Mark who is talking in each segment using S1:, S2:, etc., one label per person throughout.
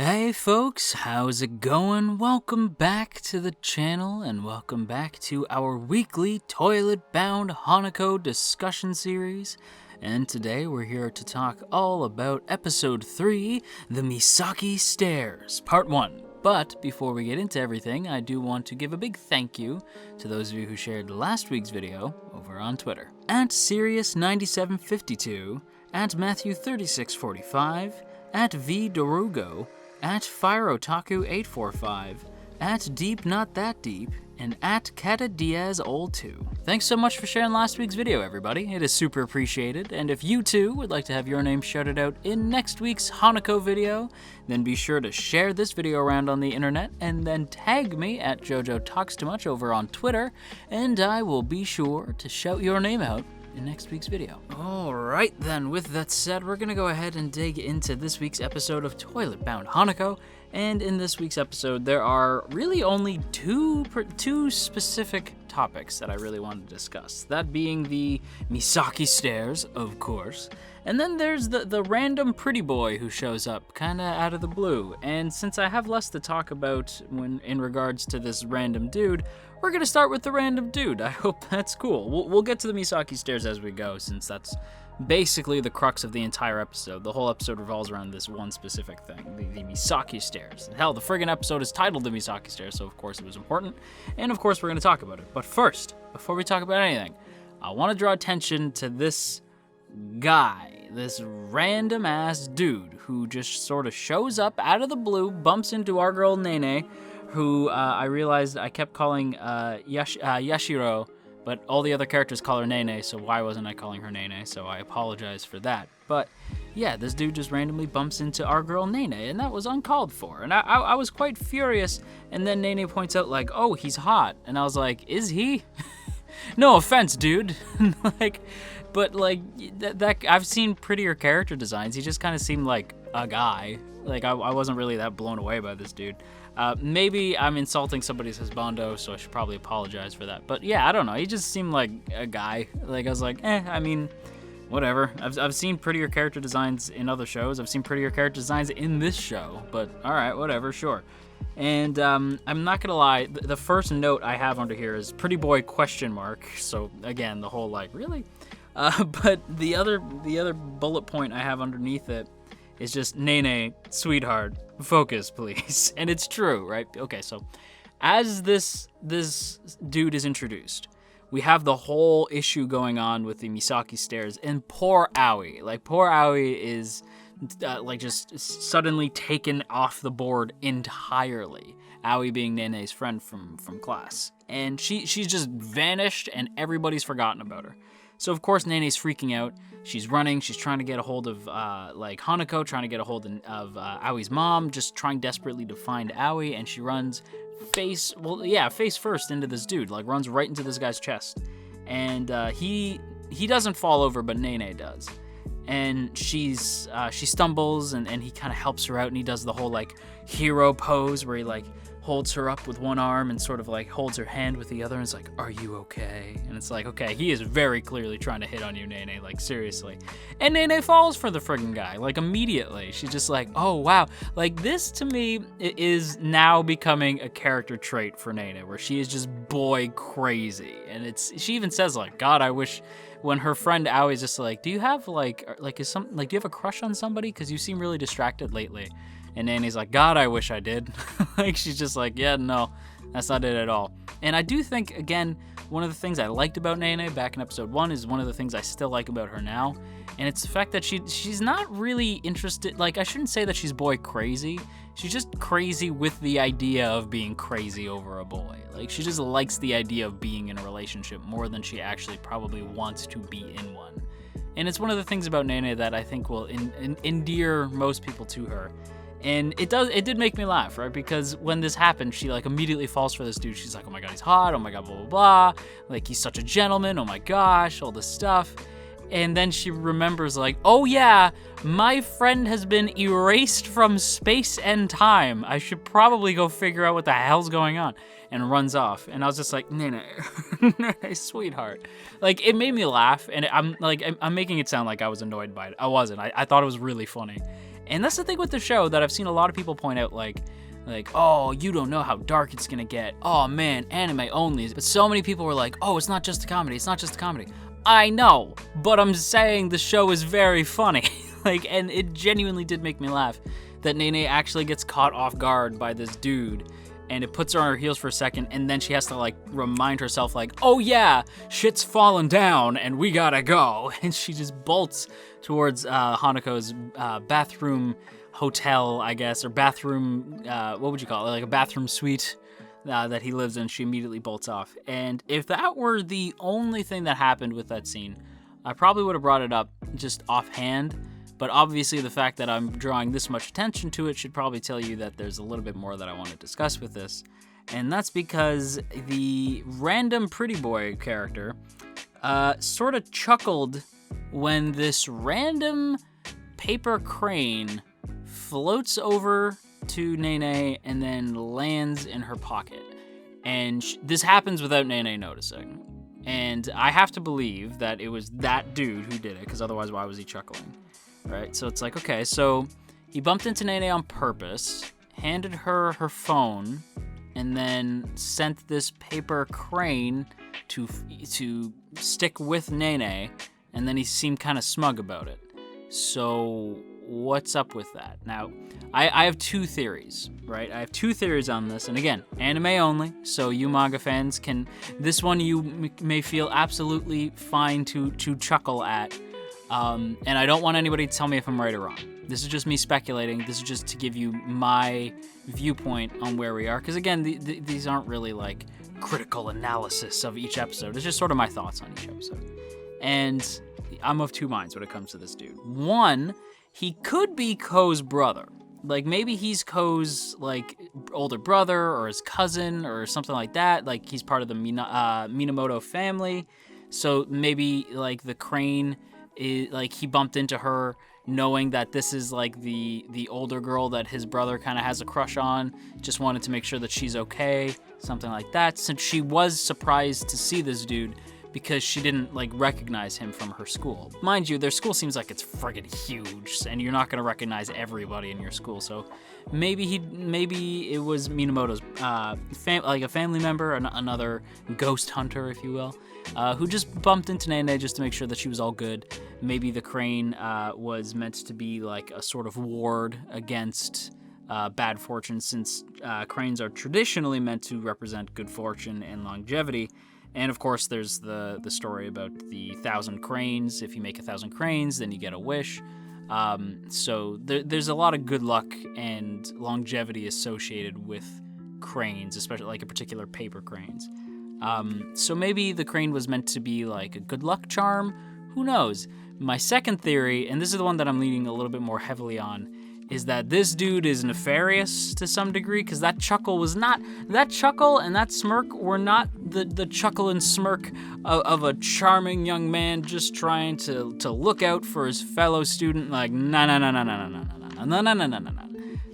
S1: Hey folks, how's it going? Welcome back to the channel and welcome back to our weekly Toilet-bound Hanako discussion series. And today we're here to talk all about episode 3, the Misaki Stairs, part 1. But before we get into everything, I do want to give a big thank you to those of you who shared last week's video over on Twitter. At Sirius9752, at Matthew3645, at V Dorugo, at FireOtaku845, at Deep Not That Deep, and at Kata Diaz Old 2. Thanks so much for sharing last week's video, everybody. It is super appreciated, and if you too would like to have your name shouted out in next week's Hanako video, then be sure to share this video around on the internet, and then tag me at JoJo Talks Too Much over on Twitter, and I will be sure to shout your name out in next week's video. Alright then, with that said, we're gonna go ahead and dig into this week's episode of Toilet-bound Hanako, and in this week's episode there are really only two specific topics that I really wanted to discuss. That being the Misaki Stairs, of course, and then there's the random pretty boy who shows up kinda out of the blue. And since I have less to talk about in regards to this random dude, we're gonna start with the random dude. I hope that's cool. We'll get to the Misaki Stairs as we go, since that's basically the crux of the entire episode. The whole episode revolves around this one specific thing, the Misaki Stairs. Hell, the friggin' episode is titled the Misaki Stairs, so of course it was important. And of course we're gonna talk about it. But first, before we talk about anything, I wanna draw attention to this guy, this random ass dude who just sort of shows up out of the blue, bumps into our girl Nene, who I realized I kept calling Yashiro, but all the other characters call her Nene, so why wasn't I calling her Nene? So I apologize for that. But yeah, this dude just randomly bumps into our girl Nene, and that was uncalled for. And I was quite furious, and then Nene points out like, oh, he's hot. And I was like, is he? No offense, dude. But I've seen prettier character designs. He just kind of seemed like a guy. Like, I wasn't really that blown away by this dude. Maybe I'm insulting somebody's husbando, so I should probably apologize for that. But yeah, I don't know. He just seemed like a guy. Like, I was like, I mean, whatever. I've seen prettier character designs in other shows. I've seen prettier character designs in this show. But all right, whatever, sure. And I'm not gonna lie, the first note I have under here is pretty boy ? So again, the whole like, really? But the other bullet point I have underneath it is just, Nene, sweetheart, focus, please. And it's true, right? Okay, so as this dude is introduced, we have the whole issue going on with the Misaki Stairs, and poor Aoi. Like, poor Aoi is just suddenly taken off the board entirely. Aoi being Nene's friend from class. And she's just vanished, and everybody's forgotten about her. So of course Nene's freaking out. She's running. She's trying to get a hold of Hanako, trying to get a hold of Aoi's mom, just trying desperately to find Aoi, and she runs face first into this dude, like runs right into this guy's chest. And he doesn't fall over, but Nene does. And she stumbles, and he kind of helps her out, and he does the whole like hero pose where he like holds her up with one arm and sort of like holds her hand with the other, and it's like, are you okay? And it's like, okay, he is very clearly trying to hit on you, Nene, like seriously. And Nene falls for the friggin' guy, like immediately. She's just like, oh wow. Like, this to me is now becoming a character trait for Nene, where she is just boy crazy. And she even says like, God, I wish, when her friend Aoi is just like, do you have do you have a crush on somebody? Because you seem really distracted lately. And Nene's like, God, I wish I did. Like, she's just like, yeah, no, that's not it at all. And I do think, again, one of the things I liked about Nene back in episode 1 is one of the things I still like about her now. And it's the fact that she's not really interested, like, I shouldn't say that she's boy crazy. She's just crazy with the idea of being crazy over a boy. Like, she just likes the idea of being in a relationship more than she actually probably wants to be in one. And it's one of the things about Nene that I think will endear most people to her. And it did make me laugh, right? Because when this happened, she like immediately falls for this dude. She's like, oh my God, he's hot. Oh my God, blah, blah, blah. Like, he's such a gentleman. Oh my gosh, all this stuff. And then she remembers like, oh yeah, my friend has been erased from space and time. I should probably go figure out what the hell's going on. And runs off. And I was just like, Nene, sweetheart. Like, it made me laugh. And I'm making it sound like I was annoyed by it. I wasn't. I thought it was really funny. And that's the thing with the show that I've seen a lot of people point out, like, oh, you don't know how dark it's gonna get. Oh man, anime only. But so many people were like, oh, it's not just a comedy. It's not just a comedy. I know, but I'm saying the show is very funny. And it genuinely did make me laugh that Nene actually gets caught off guard by this dude, and it puts her on her heels for a second, and then she has to remind herself oh yeah, shit's fallen down and we gotta go. And she just bolts towards Hanako's bathroom hotel, I guess, or bathroom, what would you call it? Like a bathroom suite that he lives in. She immediately bolts off. And if that were the only thing that happened with that scene, I probably would have brought it up just offhand. But obviously the fact that I'm drawing this much attention to it should probably tell you that there's a little bit more that I want to discuss with this. And that's because the random pretty boy character sort of chuckled when this random paper crane floats over to Nene and then lands in her pocket. And this happens without Nene noticing. And I have to believe that it was that dude who did it, because otherwise why was he chuckling? Right? So it's okay, so he bumped into Nene on purpose, handed her her phone, and then sent this paper crane to stick with Nene, and then he seemed kind of smug about it. So what's up with that? Now, I have two theories, right? I have two theories on this, and again, anime only, so you manga fans can, this one you may feel absolutely fine to chuckle at. And I don't want anybody to tell me if I'm right or wrong. This is just me speculating. This is just to give you my viewpoint on where we are. Because again, these aren't really critical analysis of each episode. It's just sort of my thoughts on each episode. And I'm of two minds when it comes to this dude. One, he could be Ko's brother. Maybe he's Ko's older brother or his cousin or something like that. He's part of the Minamoto family. So maybe the crane is he bumped into her knowing that this is the older girl that his brother kind of has a crush on, just wanted to make sure that she's okay, something like that, since she was surprised to see this dude because she didn't recognize him from her school. Mind you, their school seems like it's friggin' huge, and you're not gonna recognize everybody in your school, so maybe it was Minamoto's a family member, another ghost hunter, if you will, who just bumped into Nene just to make sure that she was all good. Maybe the crane was meant to be a sort of ward against bad fortune, since cranes are traditionally meant to represent good fortune and longevity. And of course, there's the story about the 1,000 cranes. If you make 1,000 cranes, then you get a wish. So there's a lot of good luck and longevity associated with cranes, especially a particular paper cranes. So maybe the crane was meant to be a good luck charm. Who knows? My second theory, and this is the one that I'm leaning a little bit more heavily on, is that this dude is nefarious to some degree, because that chuckle and that smirk were not the chuckle and smirk of a charming young man just trying to look out for his fellow student. No.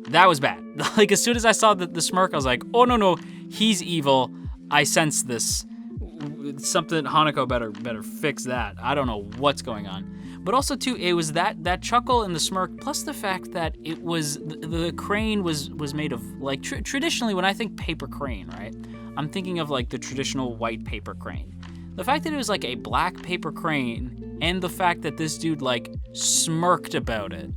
S1: That was bad. As soon as I saw the smirk, I was like, oh no, he's evil. I sense this. Something, Hanako better fix that. I don't know what's going on. But also, too, it was that chuckle and the smirk, plus the fact that it was, the crane was made of, traditionally, when I think paper crane, right, I'm thinking of, the traditional white paper crane. The fact that it was, a black paper crane, and the fact that this dude, smirked about it,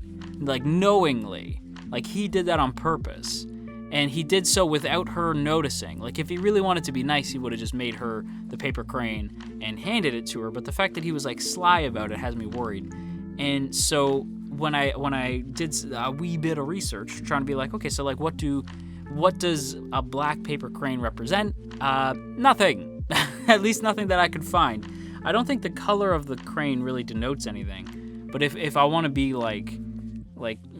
S1: knowingly, he did that on purpose. And he did so without her noticing. If he really wanted to be nice, he would have just made her the paper crane and handed it to her. But the fact that he was sly about it has me worried. And so when I did a wee bit of research, trying to be okay, so what does a black paper crane represent? Nothing. At least nothing that I could find. I don't think the color of the crane really denotes anything. But if I want to be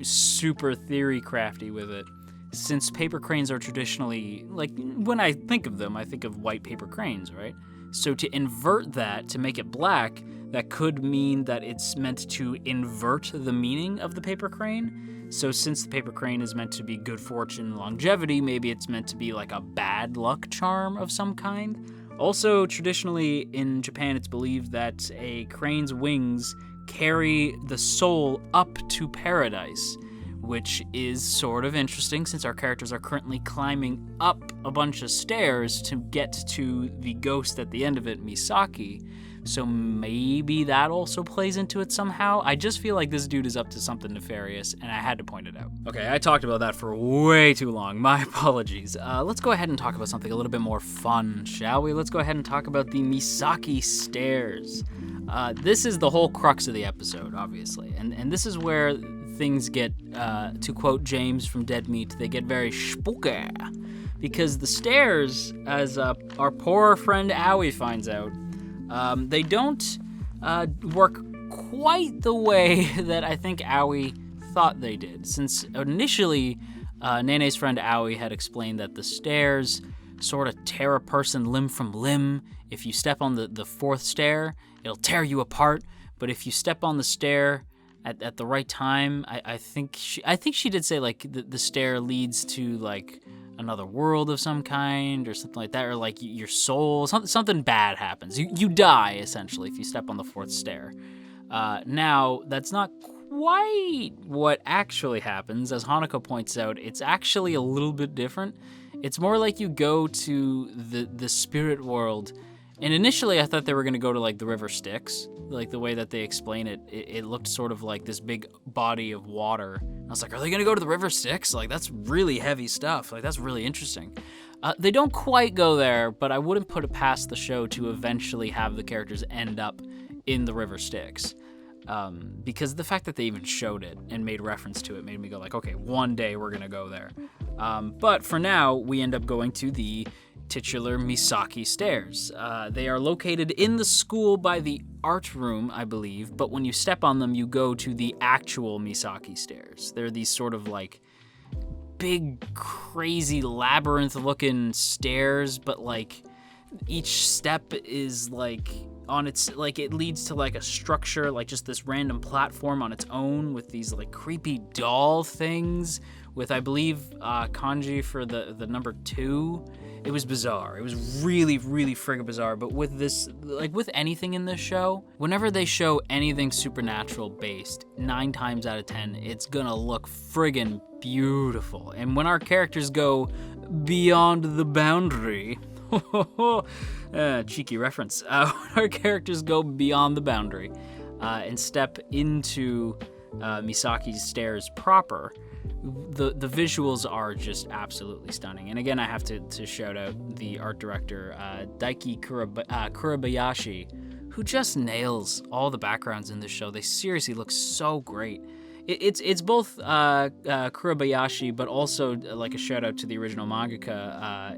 S1: super theory crafty with it, since paper cranes are traditionally, when I think of them, I think of white paper cranes, right? So to invert that, to make it black, that could mean that it's meant to invert the meaning of the paper crane. So since the paper crane is meant to be good fortune and longevity, maybe it's meant to be a bad luck charm of some kind. Also, traditionally in Japan, it's believed that a crane's wings carry the soul up to paradise, which is sort of interesting since our characters are currently climbing up a bunch of stairs to get to the ghost at the end of it, Misaki. So maybe that also plays into it somehow. I just feel like this dude is up to something nefarious, and I had to point it out. Okay, I talked about that for way too long. My apologies. Let's go ahead and talk about something a little bit more fun, shall we? Let's go ahead and talk about the Misaki Stairs. This is the whole crux of the episode, obviously, and this is where things get, to quote James from Dead Meat, they get very spooky. Because the stairs, as our poor friend Aoi finds out, they don't work quite the way that I think Aoi thought they did. Since initially, Nene's friend Aoi had explained that the stairs sort of tear a person limb from limb. If you step on the fourth stair, it'll tear you apart. But if you step on the stair at the right time, I think she did say like the stair leads to like another world of some kind or something like that, or like your soul, something bad happens. You die essentially if you step on the fourth stair. Now that's not quite what actually happens. As Hanako points out, it's actually a little bit different. It's more like you go to the spirit world. And initially I thought they were going to go to like the river Styx, like the way that they explain it. It looked sort of like this big body of water. I was like, are they going to go to the river Styx? Like that's really heavy stuff. Like that's really interesting. They don't quite go there, but I wouldn't put it past the show to eventually have the characters end up in the river Styx. Because the fact that they even showed it and made reference to it made me go like, okay, one day we're going to go there. But for now, we end up going to the titular Misaki Stairs. They are located in the school by the art room, I believe, but when you step on them, you go to the actual Misaki Stairs. They're these sort of like big, crazy labyrinth-looking stairs, but like each step is like on its, like it leads to like a structure, like just this random platform on its own with these like creepy doll things with, I believe, kanji for the number 2. It was bizarre. It was really, really friggin' bizarre. But with this, like with anything in this show, whenever they show anything supernatural based, 9 times out of 10, it's gonna look friggin' beautiful. And when our characters go beyond the boundary, cheeky reference, when our characters go beyond the boundary and step into Misaki's Stairs proper, the visuals are just absolutely stunning. And again, I have to shout out the art director, Daiki Kurabayashi, who just nails all the backgrounds in this show. They seriously look so great. It's both Kurabayashi, but also like a shout out to the original mangaka,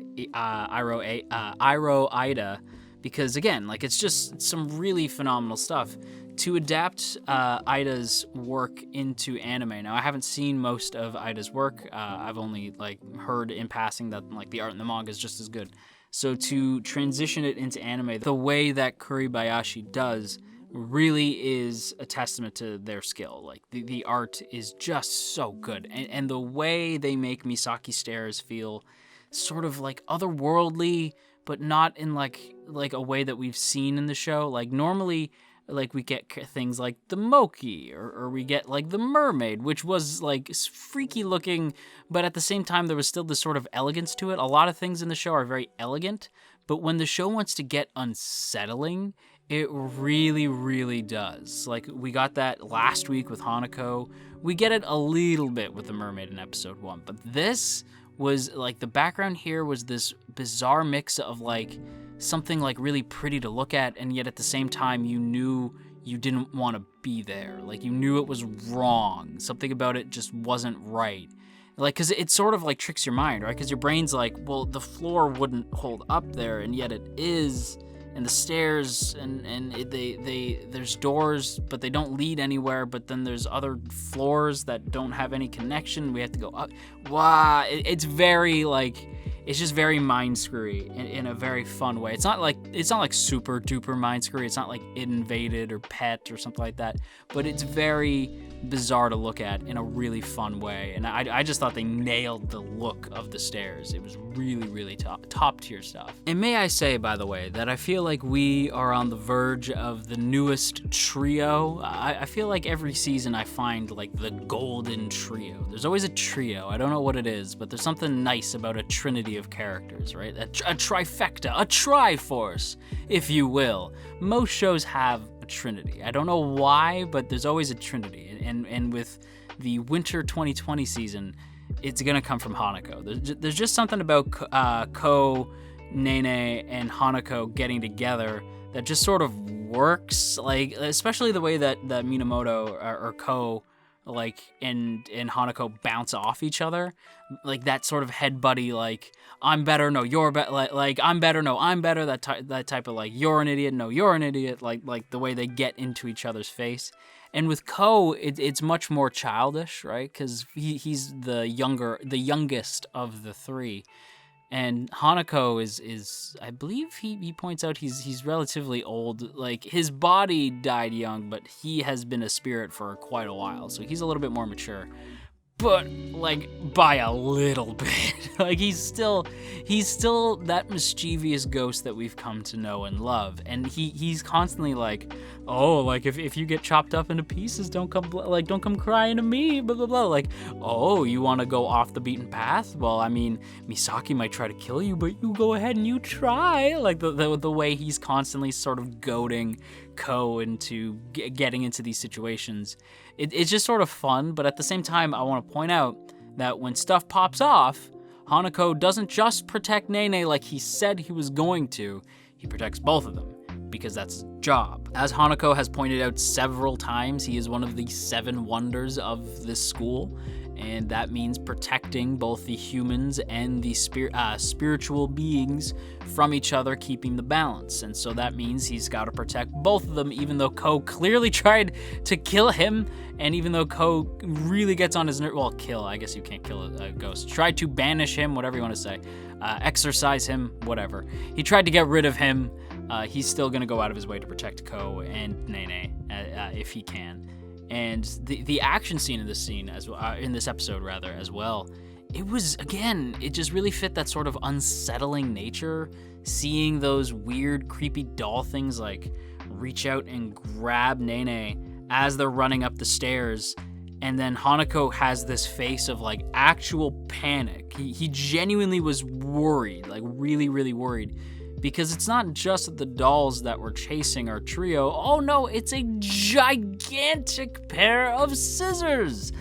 S1: Iro Aida, because again, like it's just some really phenomenal stuff. To adapt Ida's work into anime. Now, I haven't seen most of Ida's work. I've only like heard in passing that like the art in the manga is just as good. So to transition it into anime, the way that Kurabayashi does really is a testament to their skill. Like the art is just so good, and the way they make Misaki Stairs feel sort of like otherworldly, but not in like a way that we've seen in the show. Like normally, like we get things like the Moki, or we get like the mermaid, which was like freaky looking, but at the same time there was still this sort of elegance to it. A lot of things in the show are very elegant, but when the show wants to get unsettling, it really, really does. Like we got that last week with Hanako. We get it a little bit with the mermaid in episode 1, but this was like the background here was this bizarre mix of like something like really pretty to look at, and yet at the same time you knew you didn't want to be there. Like you knew it was wrong. Something about it just wasn't right. Like, cause it sort of like tricks your mind, right? Cause your brain's like, well, the floor wouldn't hold up there, and yet it is. And the stairs, there's doors, but they don't lead anywhere. But then there's other floors that don't have any connection. We have to go up. Wow, it's very like, it's just very mind screwy in a very fun way. It's not like super duper mind screwy. It's not like It Invaded or Pet or something like that, but it's very bizarre to look at in a really fun way. And I just thought they nailed the look of the stairs. It was really, really top tier stuff. And may I say, by the way, that I feel like we are on the verge of the newest trio. I feel like every season I find like the golden trio. There's always a trio. I don't know what it is, but there's something nice about a trinity of characters, right? A trifecta, a triforce, if you will. Most shows have a trinity. I don't know why, but there's always a trinity. And with the winter 2020 season, it's gonna come from Hanako. There's just something about Ko, Nene, and Hanako getting together that just sort of works. Like, especially the way that Minamoto or Ko, like, and Hanako bounce off each other, like that sort of head buddy, like, I'm better, no, you're better, like I'm better, no, I'm better, that type of, like, you're an idiot, no, you're an idiot, like the way they get into each other's face. And with Ko, it's much more childish, right? Because he's the youngest of the three. And Hanako is I believe he points out he's relatively old. Like, his body died young, but he has been a spirit for quite a while, so he's a little bit more mature. But, like, by a little bit. Like, he's still that mischievous ghost that we've come to know and love. And he's constantly like, oh, like, if you get chopped up into pieces, don't come crying to me, blah, blah, blah. Like, oh, you want to go off the beaten path? Well, I mean, Misaki might try to kill you, but you go ahead and you try. Like, the way he's constantly sort of goading Ko into getting into these situations. It's just sort of fun, but at the same time, I want to point out that when stuff pops off, Hanako doesn't just protect Nene like he said he was going to, he protects both of them, because that's his job. As Hanako has pointed out several times, he is one of the 7 wonders of this school, and that means protecting both the humans and the spiritual beings from each other, keeping the balance. And so that means he's got to protect both of them, even though Ko clearly tried to kill him, and even though Ko really gets on his nerve, well, kill, I guess you can't kill a ghost, tried to banish him, whatever you want to say, exorcise him, whatever. He tried to get rid of him. He's still going to go out of his way to protect Ko and Nene if he can. And the action scene in this episode as well, it was, again, it just really fit that sort of unsettling nature. Seeing those weird, creepy doll things like reach out and grab Nene as they're running up the stairs, and then Hanako has this face of like actual panic. He genuinely was worried, like really, really worried. Because it's not just the dolls that were chasing our trio. Oh no, it's a gigantic pair of scissors.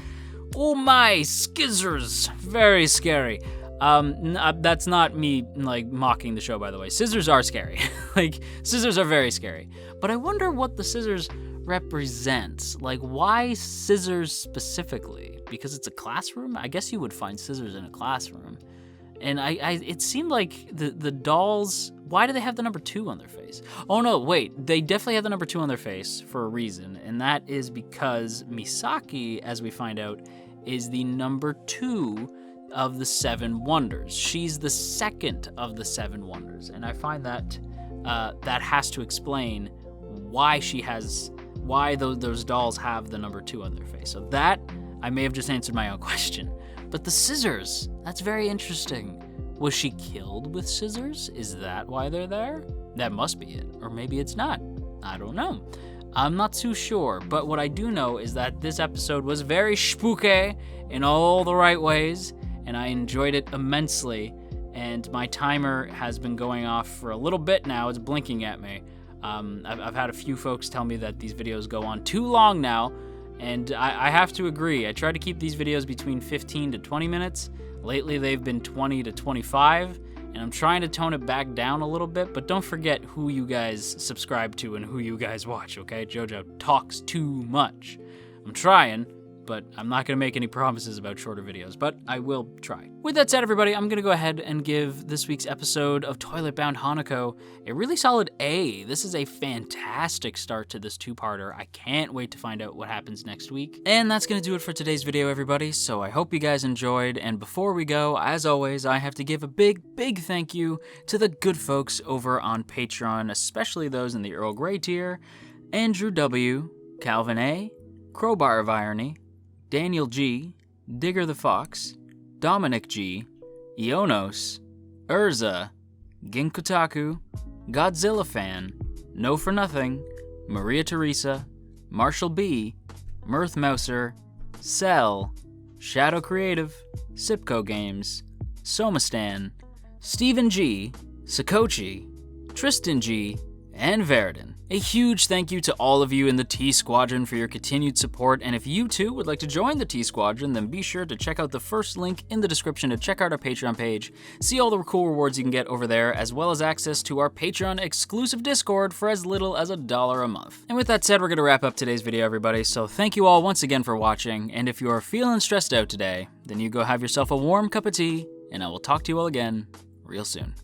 S1: Oh my, skizzers. Very scary. That's not me like mocking the show, by the way. Scissors are scary. Like, scissors are very scary. But I wonder what the scissors represent. Like, why scissors specifically? Because it's a classroom? I guess you would find scissors in a classroom. And it seemed like the dolls, why do they have the number 2 on their face? Oh no, wait, they definitely have the number 2 on their face for a reason, and that is because Misaki, as we find out, is the number 2 of the 7 wonders. She's the second of the 7 wonders, and I find that that has to explain why those dolls have the number 2 on their face. So that, I may have just answered my own question. But the scissors, that's very interesting. Was she killed with scissors? Is that why they're there? That must be it. Or maybe it's not. I don't know. I'm not too sure. But what I do know is that this episode was very spooky in all the right ways, and I enjoyed it immensely. And my timer has been going off for a little bit now. It's blinking at me. I've had a few folks tell me that these videos go on too long now. And I have to agree. I try to keep these videos between 15 to 20 minutes. Lately, they've been 20 to 25, and I'm trying to tone it back down a little bit, but don't forget who you guys subscribe to and who you guys watch, okay? JoJo talks too much. I'm trying, but I'm not gonna make any promises about shorter videos, but I will try. With that said, everybody, I'm gonna go ahead and give this week's episode of Toilet-bound Hanako a really solid A. This is a fantastic start to this two-parter. I can't wait to find out what happens next week. And that's gonna do it for today's video, everybody, so I hope you guys enjoyed, and before we go, as always, I have to give a big thank you to the good folks over on Patreon, especially those in the Earl Grey tier: Andrew W., Calvin A., Crowbar of Irony, Daniel G., Digger the Fox, Dominic G., Ionos, Urza, Ginkutaku, Godzilla Fan, No For Nothing, Maria Teresa, Marshall B., Mirth Mouser, Cell, Shadow Creative, Sipco Games, Somastan, Stephen G., Sakochi, Tristan G., and Verdon. A huge thank you to all of you in the T Squadron for your continued support, and if you too would like to join the T Squadron, then be sure to check out the first link in the description to check out our Patreon page, see all the cool rewards you can get over there, as well as access to our Patreon exclusive Discord for as little as $1 a month. And with that said, we're gonna wrap up today's video, everybody, so thank you all once again for watching, and if you are feeling stressed out today, then you go have yourself a warm cup of tea, and I will talk to you all again real soon.